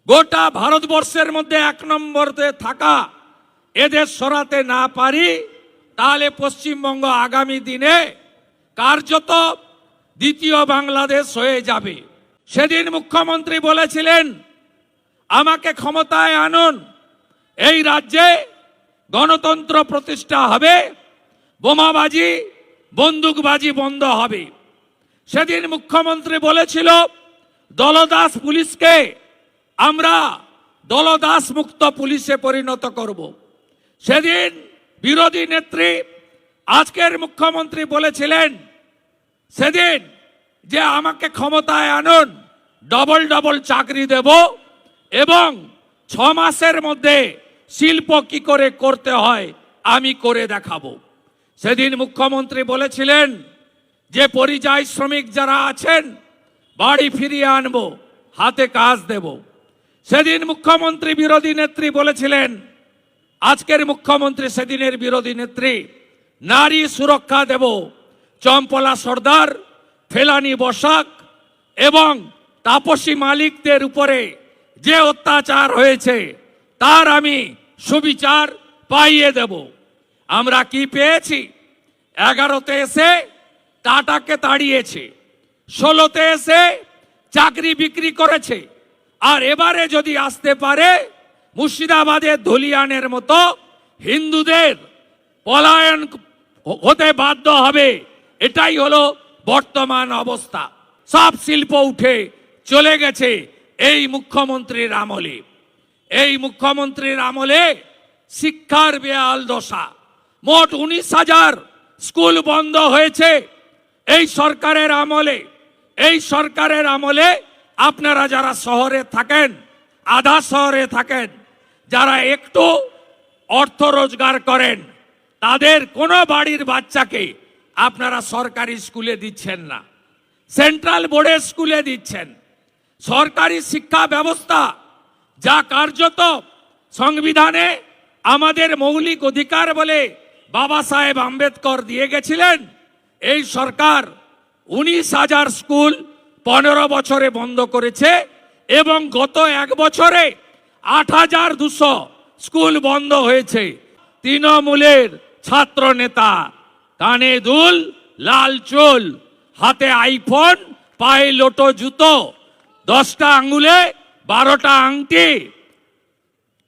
গোটা ভারতবর্ষের মধ্যে 1 নম্বরে থাকা এদের সরাতে না পারি, তাহলে পশ্চিমবঙ্গ আগামী দিনে কার্যত দ্বিতীয় বাংলাদেশ হয়ে যাবে। সেদিন মুখ্যমন্ত্রী বলেছিলেন, আমাকে ক্ষমতায় আনুন, এই রাজ্যে গণতন্ত্র প্রতিষ্ঠা হবে, বোমাবাজি বন্দুকবাজি বন্ধ হবে। সেদিন মুখ্যমন্ত্রী বলেছিল, দলদাস পুলিশকে আমরা দলদাস মুক্ত পুলিশে পরিণত করব। সেদিন বিরোধী নেত্রী, আজকের মুখ্যমন্ত্রী বলেছিলেন সেদিন যে আমাকে ক্ষমতায় আনুন, ডবল ডবল চাকরি দেব এবং 6 মাসের মধ্যে শিল্প কি করে করতে হয় আমি করে দেখাবো। সেদিন মুখ্যমন্ত্রী বলেছিলেন যে পরিযায়ী শ্রমিক যারা আছেন বাড়ি ফিরিয়ে আনবো, হাতে কাজ দেব। সেদিন মুখ্যমন্ত্রী বিরোধী নেত্রী বলেছিলেন, আজকের মুখ্যমন্ত্রী সেদিনের বিরোধী নেত্রী, নারী সুরক্ষা দেব, চম্পলা সর্দার, ফেলানি বসাক এবং তাপসী মালিকদের উপরে যে অত্যাচার হয়েছে তার আমি সুবিচার পাইয়ে দেব। আমরা কি পেয়েছি? 11তে এসে টাটাকে তাড়িয়েছে, 16তে এসে চাকরি বিক্রি করেছে, আর এবারে যদি আসতে পারে মুর্শিদাবাদের ধুলিয়ানের মতো হিন্দুদের পলায়ন হতে বাধ্য হবে। এটাই হলো বর্তমান অবস্থা। সব শিল্প উঠে চলে গেছে এই মুখ্যমন্ত্রীর আমলে। এই মুখ্যমন্ত্রীর আমলে শিক্ষার বেহাল দশা। মোট 19,000 স্কুল বন্ধ হয়েছে এই সরকারের আমলে। এই সরকারের আমলে আপনারা যারা শহরে থাকেন, আধা শহরে থাকেন, যারা একটু অর্থ রোজগার করেন, তাদের কোনো বাড়ির বাচ্চাকে আপনারা সরকারি স্কুলে দিচ্ছেন না, সেন্ট্রাল বোর্ডের স্কুলে দিচ্ছেন। সরকারি শিক্ষা ব্যবস্থা যা কার্যত সংবিধানে আমাদের মৌলিক অধিকার বলে বাবা সাহেব আম্বেদকর দিয়ে গেছিলেন, এই সরকার 19,000 স্কুল 15 বছরে বন্ধ করেছে এবং গত 1 বছরে 8,200 স্কুল বন্ধ হয়েছে। তৃণমূলের ছাত্র নেতা, কানে দুল, লাল চুল, হাতে আইফোন, পায়ে লোটো জুতো, 10টা আঙ্গুলে 12টা আংটি,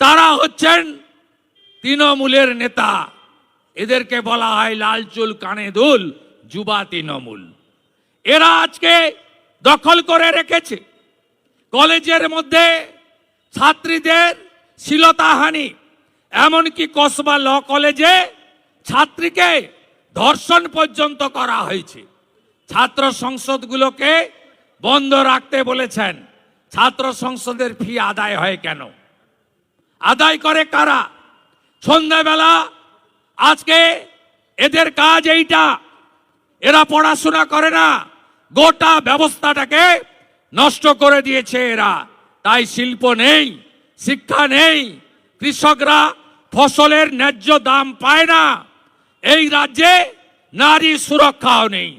তারা হচ্ছেন তৃণমূলের নেতা। এদেরকে বলা হয় লাল চুল, কানে দুল, যুবা তৃণমূল। এরা আজকে দখল করে রেখেছে কলেজের মধ্যে ছাত্রীদের শ্লীলতাহানি, এমনকি কসবা ল কলেজে ছাত্রীকে ধর্ষণ পর্যন্ত করা হয়েছে। ছাত্র সংসদগুলোকে বন্ধ রাখতে বলেছেন। ছাত্র সংসদের ফি আদায় হয় কেন? আদায় করে কারা? সন্ধ্যাবেলা আজকে এদের কাজ এইটা। এরা পড়াশোনা করে না, গোটা ব্যবস্থাটাকে নষ্ট করে দিয়েছে এরা। তাই শিল্প নেই, শিক্ষা নেই, কৃষকরা ফসলের ন্যায্য দাম পায় না, এই রাজ্যে নারী সুরক্ষাও নেই।